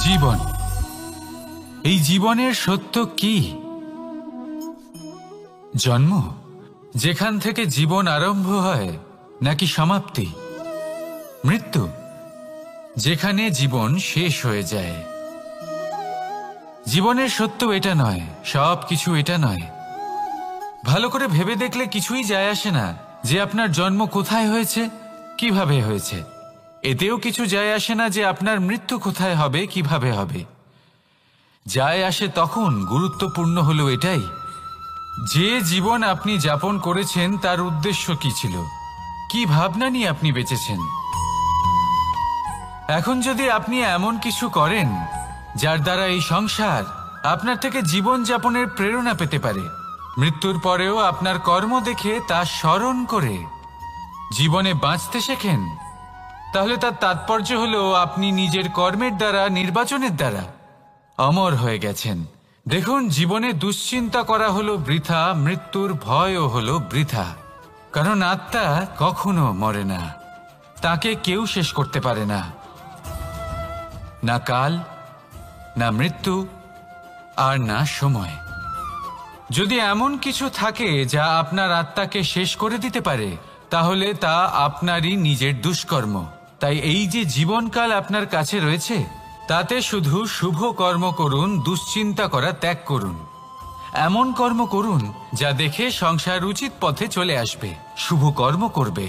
জীবন, এই জীবনের সত্য কি? জন্ম, যেখান থেকে জীবন আরম্ভ হয়, নাকি সমাপ্তি? মৃত্যু, যেখানে জীবন শেষ হয়ে যায়। জীবনের সত্য এটা নয়, সব কিছু এটা নয়। ভালো করে ভেবে দেখলে কিছুই যায় আসে না যে আপনার জন্ম কোথায় হয়েছে, কিভাবে হয়েছে। এতেও কিছু যায় আসে না যে আপনার মৃত্যু কোথায় হবে, কিভাবে হবে। যায় আসে তখন, গুরুত্বপূর্ণ হলো এটাই যে জীবন আপনি যাপন করেছেন তার উদ্দেশ্য কি ছিল, কি ভাবনা নিয়ে আপনি বেঁচেছেন। এখন যদি আপনি এমন কিছু করেন যার দ্বারা এই সংসার আপনার থেকে জীবন যাপনের প্রেরণা পেতে পারে, মৃত্যুর পরেও আপনার কর্ম দেখে তা স্মরণ করে জীবনে বাঁচতে শেখেন, তাহলে তার তাৎপর্য হলো আপনি নিজের কর্মের দ্বারা, নির্বাচনের দ্বারা অমর হয়ে গেছেন। দেখুন, জীবনে দুশ্চিন্তা করা হলো বৃথা, মৃত্যুর ভয়ও হলো বৃথা। কারণ আত্মা কখনো মরে না, তাকে কেউ শেষ করতে পারে না, না কাল, না মৃত্যু, আর না সময়। যদি এমন কিছু থাকে যা আপনার আত্মাকে শেষ করে দিতে পারে, তাহলে তা আপনারই নিজের দুষ্কর্ম। তাই এই যে জীবনকাল আপনার কাছে রয়েছে, তাতে শুধু শুভ কর্ম করুন, দুশ্চিন্তা করা ত্যাগ করুন। এমন কর্ম করুন যা দেখে সংসার উচিত পথে চলে আসবে, শুভ কর্ম করবে।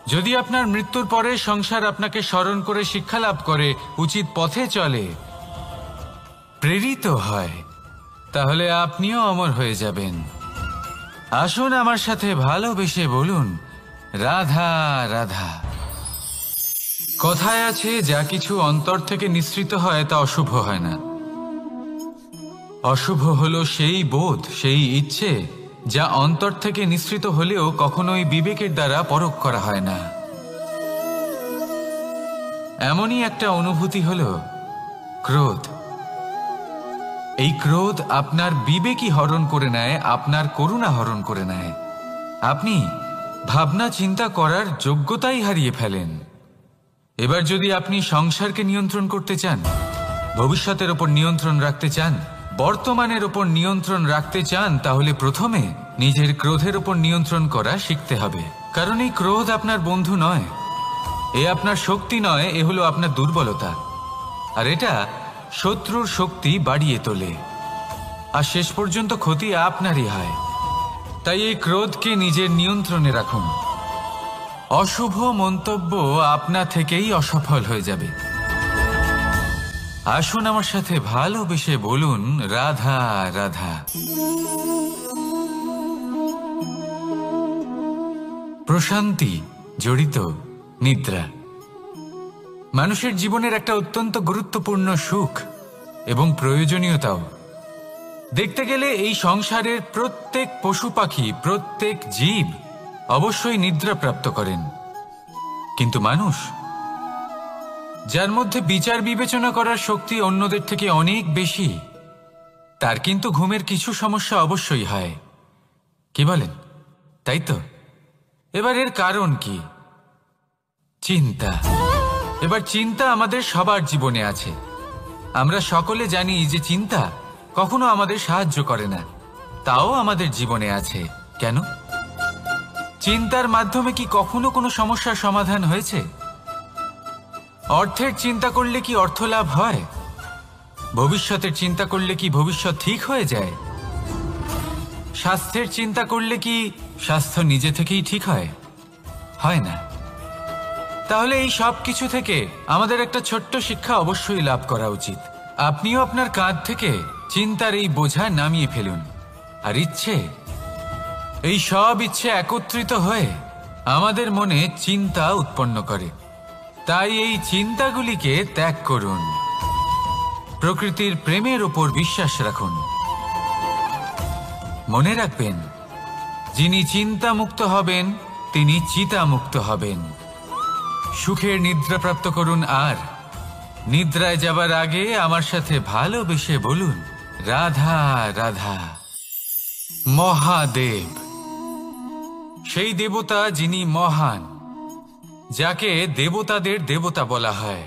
যদি আপনার মৃত্যুর পরে সংসার আপনাকে স্মরণ করে শিক্ষা লাভ করে, উচিত পথে চলে, প্রেরিত হয়, তাহলে আপনিও অমর হয়ে যাবেন। আসুন আমার সাথে ভালোবেসে বলুন, রাধা রাধা। কথায় আছে, যা কিছু অন্তর থেকে নিঃসৃত হয় তা অশুভ হয় না। অশুভ হলো সেই বোধ, সেই ইচ্ছে যা অন্তর থেকে নিঃসৃত হলেও কখনোই বিবেকের দ্বারা পরখ করা হয় না। এমনই একটা অনুভূতি হলো ক্রোধ। এই ক্রোধ আপনার বিবেকই হরণ করে নেয়, আপনার করুণা হরণ করে নেয়। আপনি ভাবনা চিন্তা করার যোগ্যতাই হারিয়ে ফেলেন। এবার যদি আপনি সংসারকে নিয়ন্ত্রণ করতে চান, ভবিষ্যতের ওপর নিয়ন্ত্রণ রাখতে চান, বর্তমানের ওপর নিয়ন্ত্রণ রাখতে চান, তাহলে প্রথমে নিজের ক্রোধের ওপর নিয়ন্ত্রণ করা শিখতে হবে। কারণ এই ক্রোধ আপনার বন্ধু নয়, এ আপনার শক্তি নয়, এ হলো আপনার দুর্বলতা। আর এটা শত্রুর শক্তি বাড়িয়ে তোলে, আর শেষ পর্যন্ত ক্ষতি আপনারই হয়। তাই এই ক্রোধকে নিজের নিয়ন্ত্রণে রাখুন। অশুভ মন্তব্য আপনা থেকেই অসফল হয়ে যাবে। আসুন আমার সাথে ভালোবেসে বলুন, রাধা রাধা। প্রশান্তি জড়িত নিদ্রা মানুষের জীবনের একটা অত্যন্ত গুরুত্বপূর্ণ সুখ এবং প্রয়োজনীয়তাও। দেখতে গেলে এই সংসারের প্রত্যেক পশু পাখি, প্রত্যেক জীব অবশ্যই নিদ্রা প্রাপ্ত করেন, কিন্তু মানুষ, যার মধ্যে বিচার বিবেচনা করার শক্তি অন্যদের থেকে অনেক বেশি, তার কিন্তু ঘুমের কিছু সমস্যা অবশ্যই হয়। কি বলেন? তাই তো? এবার এর কারণ কি? চিন্তা। এবার চিন্তা আমাদের সবার জীবনে আছে। আমরা সকলে জানি যে চিন্তা কখনো আমাদের সাহায্য করে না, তাও আমাদের জীবনে আছে। কেন? চিন্তার মাধ্যমে কি কখনো কোনো সমস্যার সমাধান হয়েছে? অর্থের চিন্তা করলে কি অর্থ লাভ হয়? ভবিষ্যতের চিন্তা করলে কি ভবিষ্যৎ ঠিক হয়ে যায়? স্বাস্থ্যের চিন্তা করলে কি স্বাস্থ্য নিজে থেকেই ঠিক হয়? হয় না। তাহলে এই সব কিছু থেকে আমাদের একটা ছোট্ট শিক্ষা অবশ্যই লাভ করা উচিত। আপনিও আপনার কাঁধ থেকে চিন্তার এই বোঝা নামিয়ে ফেলুন। আর ইচ্ছে, এই সব ইচ্ছে একত্রিত হয়ে আমাদের মনে চিন্তা উৎপন্ন করে। তাই এই চিন্তাগুলিকে ত্যাগ করুন। প্রকৃতির প্রেমের উপর বিশ্বাস রাখুন। মনে রাখবেন, যিনি চিন্তা মুক্ত হবেন তিনি চিতা মুক্ত হবেন। সুখের নিদ্রা প্রাপ্ত করুন, আর নিদ্রায় যাবার আগে আমার সাথে ভালোবেসে বলুন, রাধা রাধা। মহাদেব, সেই দেবতা যিনি মহান, যাকে দেবতাদের দেবতা বলা হয়,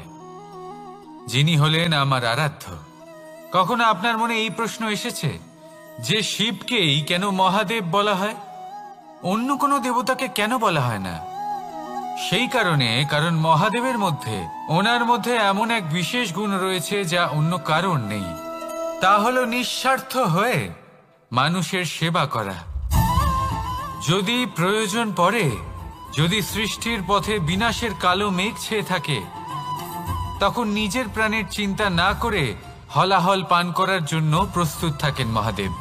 যিনি হলেন আমার আরাধ্য। কখনো আপনার মনে এই প্রশ্ন এসেছে যে শিবকেই কেন মহাদেব বলা হয়, অন্য কোনো দেবতাকে কেন বলা হয় না? সেই কারণ মহাদেবের মধ্যে, ওনার মধ্যে এমন এক বিশেষ গুণ রয়েছে যা অন্য কারণ নেই। তা হলো নিঃস্বার্থ হয়ে মানুষের সেবা করা। যদি প্রয়োজন পড়ে, যদি সৃষ্টির পথে বিনাশের কালো মেঘ ছেয়ে থাকে, তখন নিজের প্রাণের চিন্তা না করে হলাহল পান করার জন্য প্রস্তুত থাকেন মহাদেব।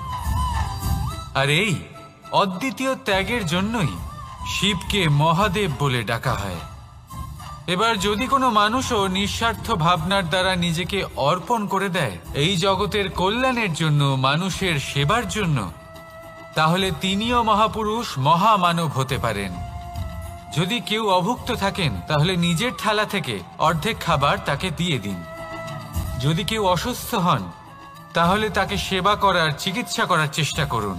আর এই অদ্বিতীয় ত্যাগের জন্যই শিবকে মহাদেব বলে ডাকা হয়। এবার যদি কোনো মানুষও নিঃস্বার্থ ভাবনার দ্বারা নিজেকে অর্পণ করে দেয় এই জগতের কল্যাণের জন্য, মানুষের সেবার জন্য, তাহলে তিনিও মহাপুরুষ, মহামানব হতে পারেন। যদি কেউ অভুক্ত থাকেন তাহলে নিজের থালা থেকে অর্ধেক খাবার তাকে দিয়ে দিন। যদি কেউ অসুস্থ হন তাহলে তাকে সেবা করার, চিকিৎসা করার চেষ্টা করুন।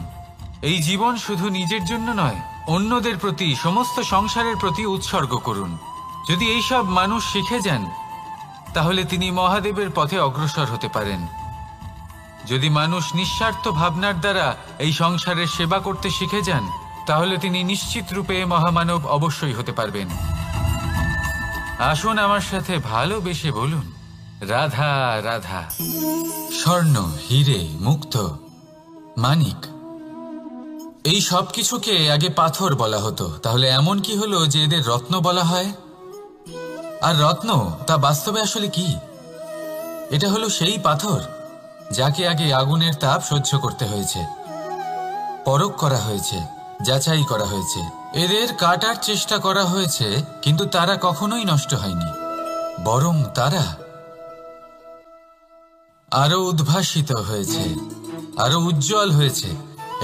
এই জীবন শুধু নিজের জন্য নয়, অন্যদের প্রতি, সমস্ত সংসারের প্রতি উৎসর্গ করুন। যদি এইসব মানুষ শিখে যান তাহলে তিনি মহাদেবের পথে অগ্রসর হতে পারেন। যদি মানুষ নিঃস্বার্থ ভাবনার দ্বারা এই সংসারের সেবা করতে শিখে যান তাহলে তিনি নিশ্চিত রূপে মহামানব অবশ্যই হতে পারবেন। আসুন আমার সাথে ভালোবেসে বলুন, রাধা রাধা। স্বর্ণ, হিরে, মুক্ত, মানিক, এই সব কিছুকে আগে পাথর বলা হতো। তাহলে এমন কি হলো যে এদের রত্ন বলা হয়? আর রত্ন তা বাস্তবে আসলে কি? এটা হলো সেই পাথর যাকে আগে আগুনের তাপ সহ্য করতে হয়েছে, পরখ করা হয়েছে, যাচাই করা হয়েছে, এদের কাটার চেষ্টা করা হয়েছে, কিন্তু তারা কখনোই নষ্ট হয়নি, বরং তারা আরো উদ্ভাসিত হয়েছে, আরো উজ্জ্বল হয়েছে,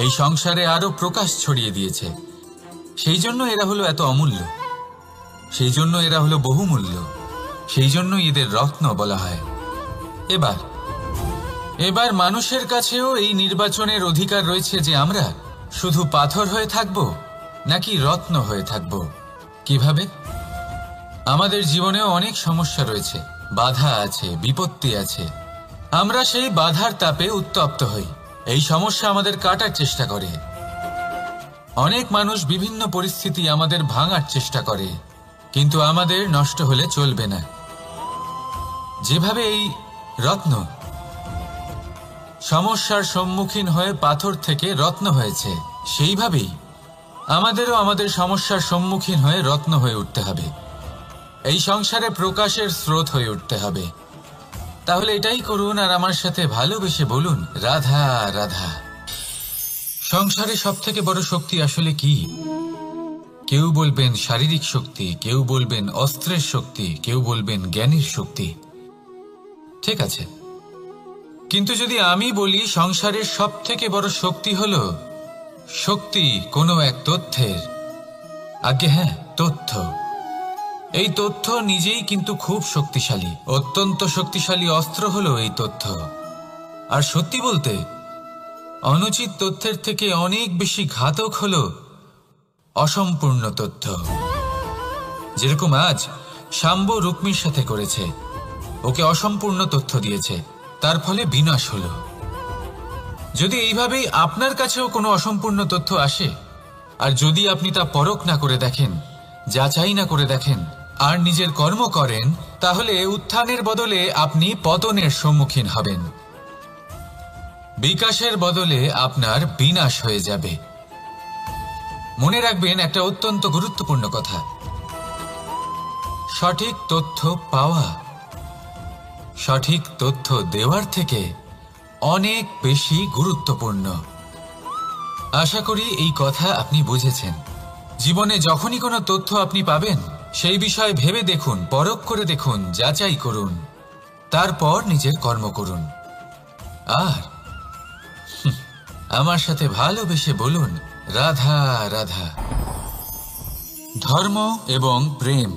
এই সংসারে আরো প্রকাশ ছড়িয়ে দিয়েছে। সেই জন্য এরা হলো এত অমূল্য, সেই জন্য এরা হলো বহুমূল্য, সেই জন্য এদের রত্ন বলা হয়। এবার মানুষের কাছেও এই নির্বাচনের অধিকার রয়েছে যে আমরা শুধু পাথর হয়ে থাকব নাকি রত্ন হয়ে থাকব। কিভাবে? আমাদের জীবনেও অনেক সমস্যা রয়েছে, বাধা আছে, বিপত্তি আছে। আমরা সেই বাধার তাপে উত্তপ্ত হই, এই সমস্যা আমাদের কাটার চেষ্টা করে। অনেক মানুষ বিভিন্ন পরিস্থিতি আমাদের ভাঙার চেষ্টা করে, কিন্তু আমাদের নষ্ট হলে চলবে না। যেভাবে এই রত্ন সমস্যার সম্মুখীন হয়ে পাথর থেকে রত্ন হয়েছে, সেইভাবেই আমাদেরও আমাদের সমস্যার সম্মুখীন হয়ে রত্ন হয়ে উঠতে হবে, এই সংসারে প্রকাশের স্রোত হয়ে উঠতে হবে। তাহলে এটাই করুন আর আমার সাথে ভালোবেসে বলুন, রাধা রাধা। সংসারে সব থেকে বড় শক্তি আসলে কি? কেউ বলবেন শারীরিক শক্তি, কেউ বলবেন অস্ত্রের শক্তি, কেউ বলবেন জ্ঞানের শক্তি। ঠিক আছে, কিন্তু যদি আমি বলি সংসারের সব থেকে বড় শক্তি হলো শক্তি কোনো এক তথ্যের, আগে হ্যাঁ, তথ্য। এই তথ্য নিজেই কিন্তু খুব শক্তিশালী, অত্যন্ত শক্তিশালী অস্ত্র হলো এই তথ্য। আর সত্যি বলতে অনুচিত তথ্যের থেকে অনেক বেশি ঘাতক হলো অসম্পূর্ণ তথ্য। যেরকম আজ শাম্ব রুক্মির সাথে করেছে, ওকে অসম্পূর্ণ তথ্য দিয়েছে, তার ফলে বিনাশ হলো। যদি এইভাবেই আপনার কাছেও কোনো অসম্পূর্ণ তথ্য আসে, আর যদি আপনি তা পরখ না করে দেখেন, যাচাই না করে দেখেন, আর নিজের কর্ম করেন, তাহলে উত্থানের বদলে আপনি পতনের সম্মুখীন হবেন, বিকাশের বদলে আপনার বিনাশ হয়ে যাবে। মনে রাখবেন একটা অত্যন্ত গুরুত্বপূর্ণ কথা, সঠিক তথ্য পাওয়া সঠিক তথ্য দেওয়ার থেকে অনেক বেশি গুরুত্বপূর্ণ। আশা করি এই কথা আপনি বুঝেছেন। জীবনে যখনই কোনো তথ্য আপনি পাবেন, সেই বিষয়ে ভেবে দেখুন, পরখ করে দেখুন, যাচাই করুন, তারপর নিজের কর্ম করুন। আর আমার সাথে ভালোবেসে বলুন, রাধা রাধা। ধর্ম এবং প্রেম,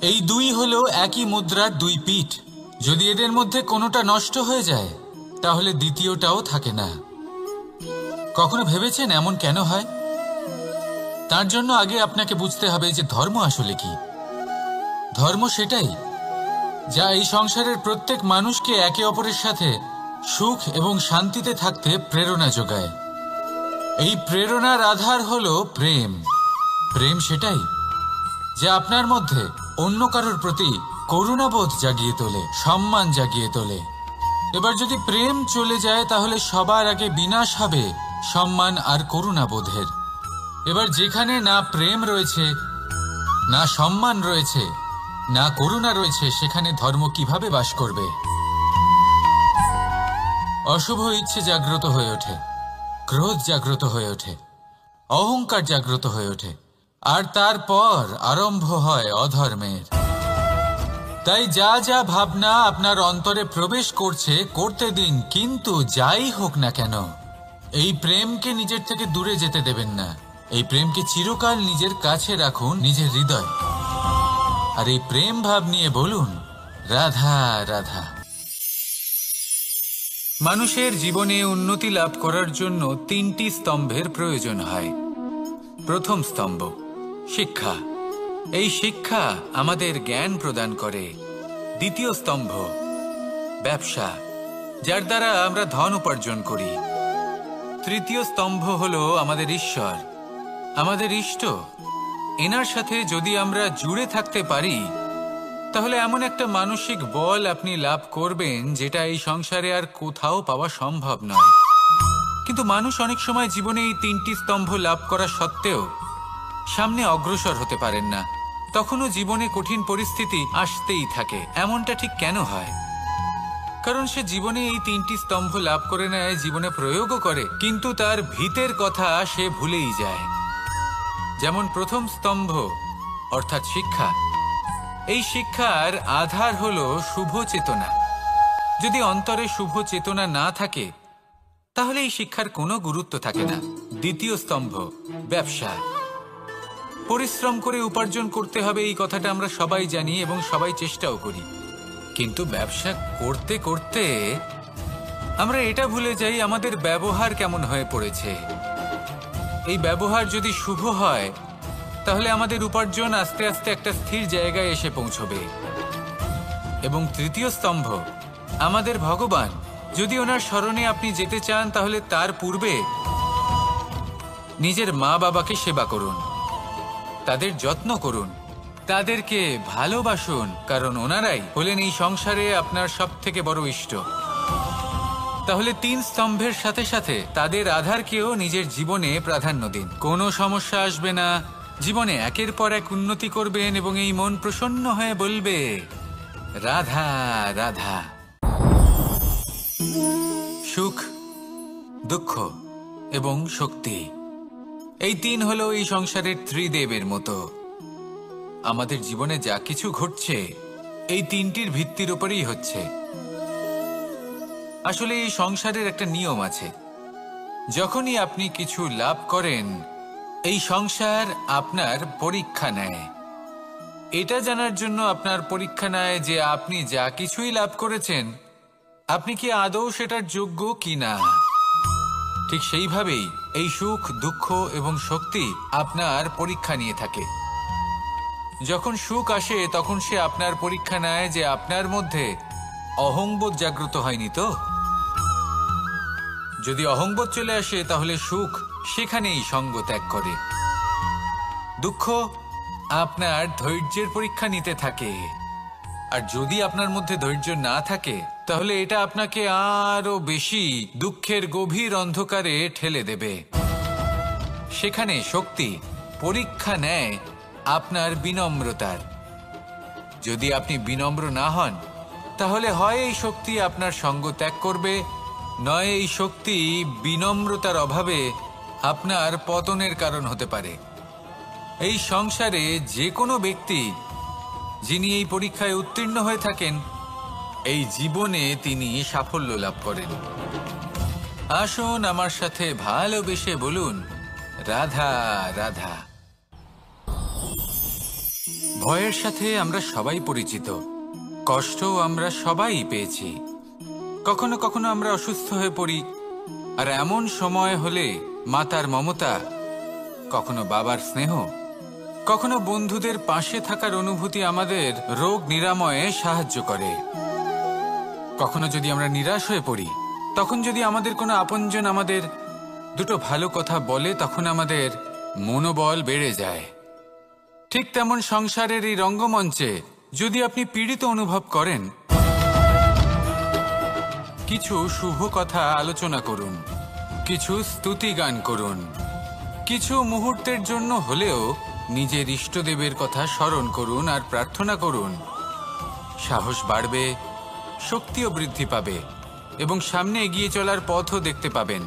এই দুই হলো একই মুদ্রার দুই পিঠ। যদি এদের মধ্যে কোনোটা নষ্ট হয়ে যায় তাহলে দ্বিতীয়টাও থাকে না। কখনো ভেবেছেন এমন কেন হয়? তার জন্য আগে আপনাকে বুঝতে হবে যে ধর্ম আসলে কি। ধর্ম সেটাই যা এই সংসারের প্রত্যেক মানুষকে একে অপরের সাথে সুখ এবং শান্তিতে থাকতে প্রেরণা যোগায়। এই প্রেরণার আধার হলো প্রেম। প্রেম সেটাই যা আপনার মধ্যে অন্য কারোর প্রতি করুণাবোধ জাগিয়ে তোলে, সম্মান জাগিয়ে তোলে। এবার যদি প্রেম চলে যায় তাহলে সবার আগে বিনাশ হবে সম্মান আর করুণাবোধের। এবার যেখানে না প্রেম রয়েছে, না সম্মান রয়েছে, না করুণা রয়েছে, সেখানে ধর্ম কিভাবে বাস করবে? অশুভ ইচ্ছে জাগ্রত হয়ে ওঠে, ক্রোধ জাগ্রত হয়ে ওঠে, অহংকার জাগ্রত হয়ে ওঠে, আর তারপর আরম্ভ হয় অধর্মের। তাই যা যা ভাবনা আপনার অন্তরে প্রবেশ করছে করতে দিন, কিন্তু যাই হোক না কেন এই প্রেমকে নিজের থেকে দূরে যেতে দেবেন না। এই প্রেমকে চিরকাল নিজের কাছে রাখুন, নিজের হৃদয়। আর এই প্রেম ভাব নিয়ে বলুন, রাধা রাধা। মানুষের জীবনে উন্নতি লাভ করার জন্য 3টি স্তম্ভের প্রয়োজন হয়। প্রথম স্তম্ভ শিক্ষা। এই শিক্ষা আমাদের জ্ঞান প্রদান করে। দ্বিতীয় স্তম্ভ ব্যবসা, যার দ্বারা আমরা ধন উপার্জন করি। তৃতীয় স্তম্ভ হলো আমাদের ঈশ্বর, আমাদের ইষ্ট। এনার সাথে যদি আমরা জুড়ে থাকতে পারি তাহলে এমন একটা মানসিক বল আপনি লাভ করবেন যেটা এই সংসারে আর কোথাও পাওয়া সম্ভব নয়। কিন্তু মানুষ অনেক সময় জীবনে এই 3টি স্তম্ভ লাভ করা সত্ত্বেও সামনে অগ্রসর হতে পারেন না। তখনও জীবনে কঠিন পরিস্থিতি আসতেই থাকে। এমনটা ঠিক কেন হয়? কারণ সে জীবনে এই 3টি স্তম্ভ লাভ করে নেয়, জীবনে প্রয়োগও করে, কিন্তু তার ভিতের কথা সে ভুলেই যায়। যেমন প্রথম স্তম্ভ অর্থাৎ শিক্ষা। এই শিক্ষার আধার হলো শুভ চেতনা। যদি অন্তরে শুভ চেতনা না থাকে তাহলে এই শিক্ষার কোনো গুরুত্ব থাকে না। দ্বিতীয় স্তম্ভ ব্যবসা। পরিশ্রম করে উপার্জন করতে হবে, এই কথাটা আমরা সবাই জানি এবং সবাই চেষ্টাও করি। কিন্তু ব্যবসা করতে করতে আমরা এটা ভুলে যাই আমাদের ব্যবহার কেমন হয়ে পড়েছে। এই ব্যবহার যদি শুভ হয় তাহলে আমাদের উপার্জন আস্তে আস্তে একটা স্থির জায়গায় এসে পৌঁছবে। এবং তৃতীয় স্তম্ভ আমাদের ভগবান। যদি ওনার স্মরণে আপনি যেতে চান তাহলে তার পূর্বে নিজের মা বাবাকে সেবা করুন, তাদের যত্ন করুন, তাদেরকে ভালোবাসুন, কারণ ওনারাই হলেন এই সংসারে আপনার সবথেকে বড় ইষ্ট। তাহলে 3 স্তম্ভের সাথে সাথে তাদের আধারকেও নিজের জীবনে প্রাধান্য দিন। কোনো সমস্যা আসবে না, জীবনে একের পর এক উন্নতি করবেন এবং এই মন প্রসন্ন হয়ে বলবে রাধা রাধা। সুখ, দুঃখ এবং শক্তি, এই 3 হলো এই সংসারের ত্রিদেবের মতো। আমাদের জীবনে যা কিছু ঘটছে এই 3টির ভিত্তির উপরেই হচ্ছে। আসলে এই সংসারের একটা নিয়ম আছে, যখনই আপনি কিছু লাভ করেন এই সংসার আপনার পরীক্ষা নেয়। এটা জানার জন্য আপনার পরীক্ষা নেয় যে আপনি যা কিছুই লাভ করেছেন আপনি কি আদৌ সেটার যোগ্য কিনা। ঠিক সেইভাবেই এই সুখ, দুঃখ এবং শক্তি আপনার পরীক্ষা নিয়ে থাকে। যখন সুখ আসে তখন সে আপনার পরীক্ষা নেয় যে আপনার মধ্যে অহংবোধ জাগ্রত হয়নি তো। যদি অহংবোধ চলে আসে তাহলে সুখ সেখানেই সঙ্গ ত্যাগ করে। দুঃখ আপনার ধৈর্যের পরীক্ষা নিতে থাকে, আর যদি আপনার মধ্যে ধৈর্য না থাকে তাহলে এটা আপনাকে আরো বেশি দুঃখের গভীর অন্ধকারে ঠেলে দেবে। সেখানে শক্তি পরীক্ষা নেয় আপনার বিনম্রতার। যদি আপনি বিনম্র না হন তাহলে হয় এই শক্তি আপনার সঙ্গ ত্যাগ করবে, নয় এই শক্তি বিনম্রতার অভাবে আপনার পতনের কারণ হতে পারে। এই সংসারে যে কোনো ব্যক্তি যিনি এই পরীক্ষায় উত্তীর্ণ হয়ে থাকেন এই জীবনে তিনি সাফল্য লাভ করেন। আসুন আমার সাথে ভালোবেসে বলুন রাধা রাধা। ভয়ের সাথে আমরা সবাই পরিচিত, কষ্ট আমরা সবাই পেয়েছি। কখনো কখনো আমরা অসুস্থ হয়ে পড়ি, আর এমন সময় হলে মাতার মমতা, কখনো বাবার স্নেহ, কখনো বন্ধুদের পাশে থাকার অনুভূতি আমাদের রোগ নিরাময়ে সাহায্য করে। কখনো যদি আমরা নিরাশ হয়ে পড়ি, তখন যদি আমাদের কোনো আপনজন আমাদের দুটো ভালো কথা বলে, তখন আমাদের মনোবল বেড়ে যায়। ঠিক তেমন সংসারের এই রঙ্গমঞ্চে যদি আপনি পীড়িত অনুভব করেন, কিছু শুভ কথা আলোচনা করুন, কিছু স্তুতি গান করুন, কিছু মুহূর্তের জন্য হলেও নিজের ইষ্টদেবের কথা স্মরণ করুন আর প্রার্থনা করুন। সাহস বাড়বে, শক্তিও বৃদ্ধি পাবে এবং সামনে এগিয়ে চলার পথও দেখতে পাবেন।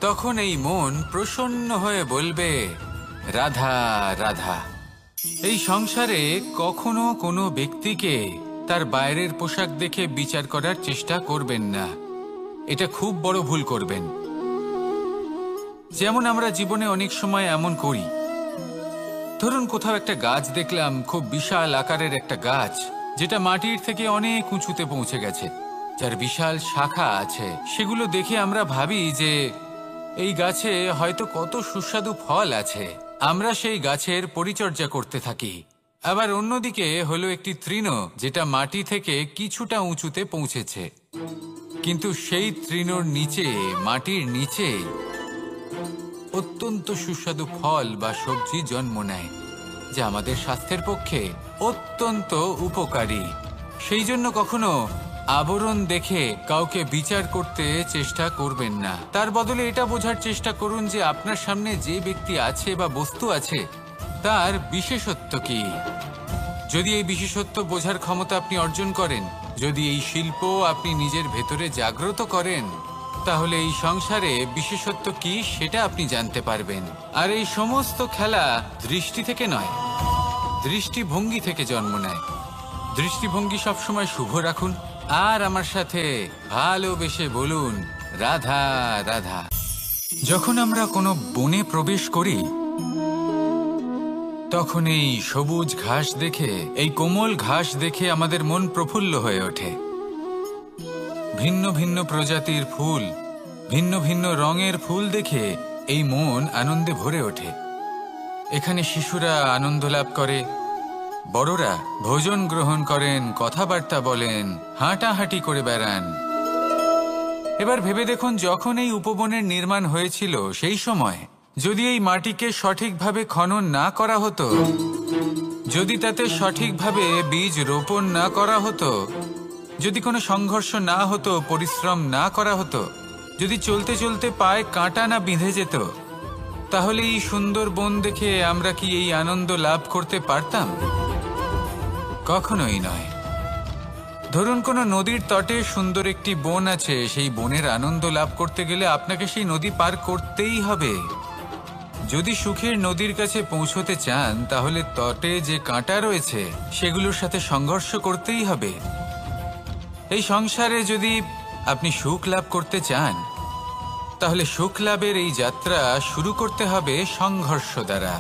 তখন এই মন প্রসন্ন হয়ে বলবে, রাধা রাধা। এই সংসারে কখনো কোনো ব্যক্তিকে তার বাইরের পোশাক দেখে বিচার করার চেষ্টা করবেন না। এটা খুব বড় ভুল করবেন। যেমন আমরা জীবনে অনেক সময় এমন করি, ধরুন কোথাও একটা গাছ দেখলাম, খুব বিশাল আকারের একটা গাছ, যেটা মাটির থেকে অনেক উঁচুতে পৌঁছে গেছে, যার বিশাল শাখা আছে। সেগুলো দেখে আমরা ভাবি যে এই গাছে হয়তো কত সুস্বাদু ফল আছে। আমরা সেই গাছের পরিচর্যা করতে থাকি। আবার অন্যদিকে হলো একটি তৃণ, যেটা মাটি থেকে কিছুটা উঁচুতে পৌঁছেছে, কিন্তু সেই তৃণর নিচে, মাটির নিচে অত্যন্ত সুস্বাদু ফল বা সবজি জন্ম নেয়, যা আমাদের স্বাস্থ্যের পক্ষে অত্যন্ত উপকারী। সেই জন্য কখনো আবরণ দেখে কাউকে বিচার করতে চেষ্টা করবেন না। তার বদলে এটা বোঝার চেষ্টা করুন যে আপনার সামনে যে ব্যক্তি আছে বা বস্তু আছে, তার বিশেষত্ব কি। যদি এই বিশেষত্ব বোঝার ক্ষমতা আপনি অর্জন করেন, যদি এই শিল্প আপনি নিজের ভেতরে জাগ্রত করেন, তাহলে এই সংসারে বিশেষত্ব কি সেটা আপনি জানতে পারবেন। আর এই সমস্ত খেলা দৃষ্টি থেকে নয়, দৃষ্টিভঙ্গি থেকে জন্ম নেয়। দৃষ্টিভঙ্গি সবসময় শুভ রাখুন আর আমার সাথে ভালোবেসে বলুন, রাধা রাধা। যখন আমরা কোনো বনে প্রবেশ করি, তখন এই সবুজ ঘাস দেখে, এই কোমল ঘাস দেখে আমাদের মন প্রফুল্ল হয়ে ওঠে। ভিন্ন ভিন্ন প্রজাতির ফুল, ভিন্ন ভিন্ন রঙের ফুল দেখে এই মন আনন্দে ভরে ওঠে। এখানে শিশুরা আনন্দ লাভ করে, বড়রা ভোজন গ্রহণ করেন, কথাবার্তা বলেন, হাঁটাহাঁটি করে বেড়ান। এবার ভেবে দেখুন, যখন এই উপবনের নির্মাণ হয়েছিল, সেই সময় যদি এই মাটিকে সঠিকভাবে খনন না করা হতো, যদি তাতে সঠিকভাবে বীজ রোপণ না করা হতো, যদি কোনো সংঘর্ষ না হতো, পরিশ্রম না করা হতো, যদি চলতে চলতে পায়ে কাঁটা না বিঁধে যেত, তাহলে এই সুন্দর বন দেখে আমরা কি এই আনন্দ লাভ করতে পারতাম? কখনোই নয়। ধরুন কোনো নদীর তটে সুন্দর একটি বন আছে, সেই বনের আনন্দ লাভ করতে গেলে আপনাকে সেই নদী পার করতেই হবে। যদি সুখের নদীর কাছে পৌঁছতে চান, তাহলে তটে যে কাঁটা রয়েছে সেগুলোর সাথে সংঘর্ষ করতেই হবে। এই সংসারে যদি আপনি সুখ লাভ করতে চান, তাহলে সুখ লাভের এই যাত্রা শুরু করতে হবে সংঘর্ষ দ্বারা।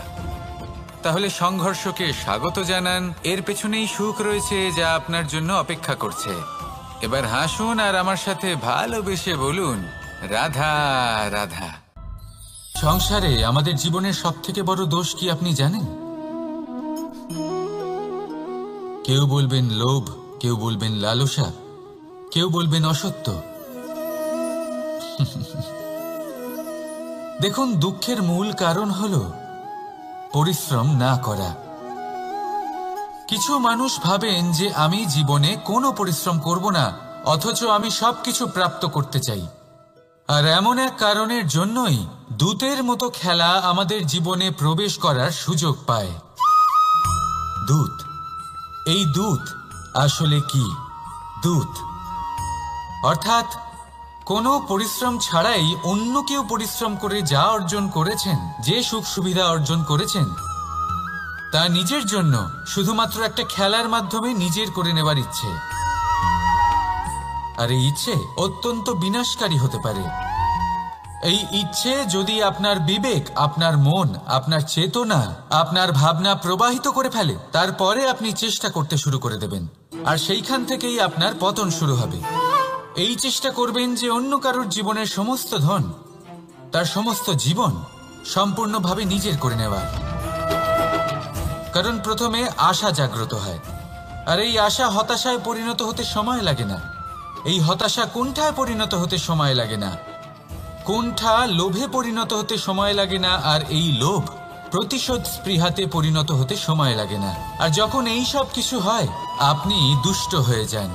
তাহলে সংঘর্ষকে স্বাগত জানান, এর পেছনেই সুখ রয়েছে যা আপনার জন্য অপেক্ষা করছে। এবার হাসুন আর আমার সাথে ভালোবেসে বলুন, রাধা রাধা। সংসারে আমাদের জীবনের সবথেকে বড় দোষ কি আপনি জানেন? কেউ বলবেন লোভ, কেউ বলবেন লালসা, কেউ বলবেন অসত্য। দেখুন, দুঃখের মূল কারণ হলো পরিশ্রম না করা। কিছু মানুষ ভাবেন যে আমি জীবনে কোনো পরিশ্রম করব না, অথচ আমি সবকিছু প্রাপ্ত করতে চাই। আর এমন এক কারণের জন্যই দূতের মতো খেলা আমাদের জীবনে প্রবেশ করার সুযোগ পায়। দূত। এই দূত আসলে কি? দূত অর্থাৎ কোনো পরিশ্রম ছাড়াই অন্য কেউ পরিশ্রম করে যা অর্জন করেছেন, যে সুখ সুবিধা অর্জন করেছেন, তা নিজের জন্য শুধুমাত্র একটা খেলার মাধ্যমে নিজের করে নেবার ইচ্ছে। আর এই ইচ্ছে অত্যন্ত বিনাশকারী হতে পারে। এই ইচ্ছে যদি আপনার বিবেক, আপনার মন, আপনার চেতনা, আপনার ভাবনা প্রবাহিত করে ফেলে, তারপরে আপনি চেষ্টা করতে শুরু করে দেবেন, আর সেইখান থেকেই আপনার পতন শুরু হবে। এই চেষ্টা করবেন যে অন্য কারোর জীবনের সমস্ত ধন, তার সমস্ত জীবন সম্পূর্ণভাবে নিজের করে নেওয়ার। কারণ প্রথমে আশা জাগ্রত হয়, আর এই আশা হতাশায় পরিণত হতে সময় লাগে না। এই হতাশা কুণ্ঠায় পরিণত হতে সময় লাগে না, কুণ্ঠা লোভে পরিণত হতে সময় লাগে না, আর এই লোভ প্রতিশোধ স্পৃহাতে পরিণত হতে সময় লাগে না। আর যখন এই সব কিছু হয়, আপনি দুষ্ট হয়ে যান।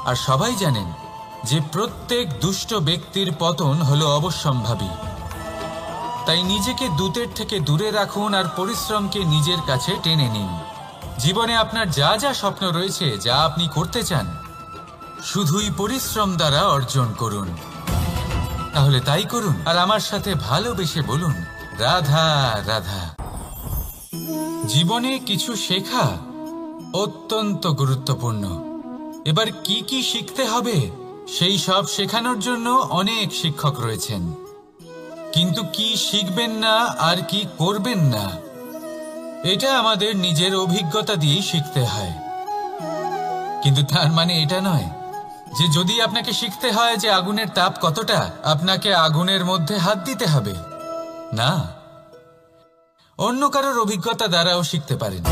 আর সবাই জানেন যে প্রত্যেক দুষ্ট ব্যক্তির পতন হলো অবশ্যম্ভাবী। তাই নিজেকে দূতের থেকে দূরে রাখুন আর পরিশ্রমকে নিজের কাছে টেনে নিন। জীবনে আপনার যা যা স্বপ্ন রয়েছে, যা আপনি করতে চান, শুধুই পরিশ্রম দ্বারা অর্জন করুন। তাহলে তাই করুন আর আমার সাথে ভালোবেসে বলুন, রাধা রাধা। জীবনে কিছু শেখা অত্যন্ত গুরুত্বপূর্ণ। এবার কি কি শিখতে হবে সেই সব শেখানোর জন্য অনেক শিক্ষক রয়েছেন, কিন্তু কি শিখবেন না আর কি করবেন না, এটা আমাদের নিজের অভিজ্ঞতা দিয়েই শিখতে হয়। কিন্তু তার মানে এটা নয় যে যদি আপনাকে শিখতে হয় যে আগুনের তাপ কতটা, আপনাকে আগুনের মধ্যে হাত দিতে হবে। না, অন্য কারোর অভিজ্ঞতা দ্বারাও শিখতে পারেন।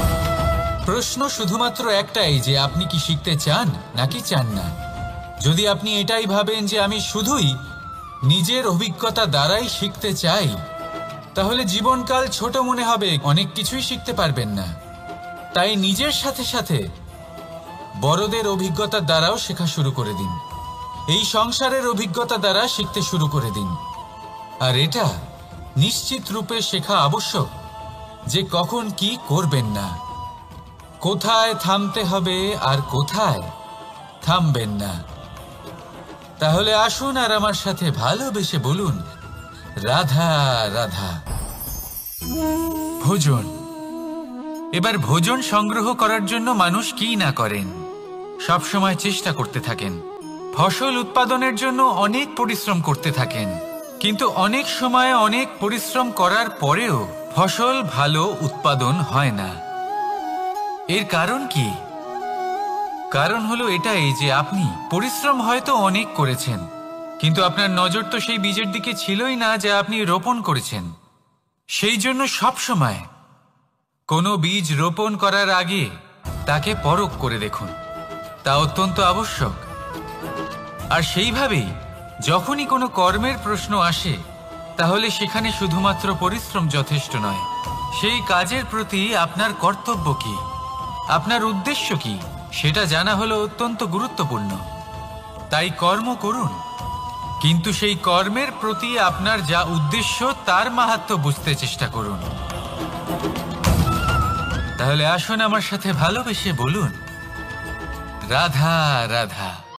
প্রশ্ন শুধুমাত্র একটাই যে আপনি কি শিখতে চান নাকি চান না। যদি আপনি এটাই ভাবেন যে আমি শুধুই নিজের অভিজ্ঞতা দ্বারাই শিখতে চাই, তাহলে জীবনকাল ছোট মনে হবে, অনেক কিছুই শিখতে পারবেন না। তাই নিজের সাথে সাথে বড়দের অভিজ্ঞতা দ্বারাও শেখা শুরু করে দিন। এই সংসারের অভিজ্ঞতা দ্বারা শিখতে শুরু করে দিন। আর এটা নিশ্চিত রূপে শেখা আবশ্যক যে কখন কি করবেন না, কোথায় থামতে হবে আর কোথায় থামবেন না। তাহলে আসুন আর আমার সাথে ভালোবেসে বলুন, রাধা রাধা। ভোজন। এবার ভোজন সংগ্রহ করার জন্য মানুষ কি না করেন, সব সময় চেষ্টা করতে থাকেন। ফসল উৎপাদনের জন্য অনেক পরিশ্রম করতে থাকেন, কিন্তু অনেক সময় অনেক পরিশ্রম করার পরেও ফসল ভালো উৎপাদন হয় না। এর কারণ কি? কারণ হলো এটাই যে আপনি পরিশ্রম হয়তো অনেক করেছেন, কিন্তু আপনার নজর তো সেই বীজের দিকে ছিলই না যা আপনি রোপণ করেছেন। সেই জন্য সব সময় কোনো বীজ রোপণ করার আগে তাকে পরখ করে দেখুন, তা অত্যন্ত আবশ্যক। আর সেইভাবেই যখনই কোনো কর্মের প্রশ্ন আসে, তাহলে সেখানে শুধুমাত্র পরিশ্রম যথেষ্ট নয়। সেই কাজের প্রতি আপনার কর্তব্য কি, আপনার উদ্দেশ্য কি, সেটা জানা হলো অত্যন্ত গুরুত্বপূর্ণ। তাই কর্ম করুন, কিন্তু সেই কর্মের প্রতি আপনার যা উদ্দেশ্য তার মাহাত্ম্য বুঝতে চেষ্টা করুন। তাহলে আসুন আমার সাথে ভালোবেসে বলুন, রাধা রাধা।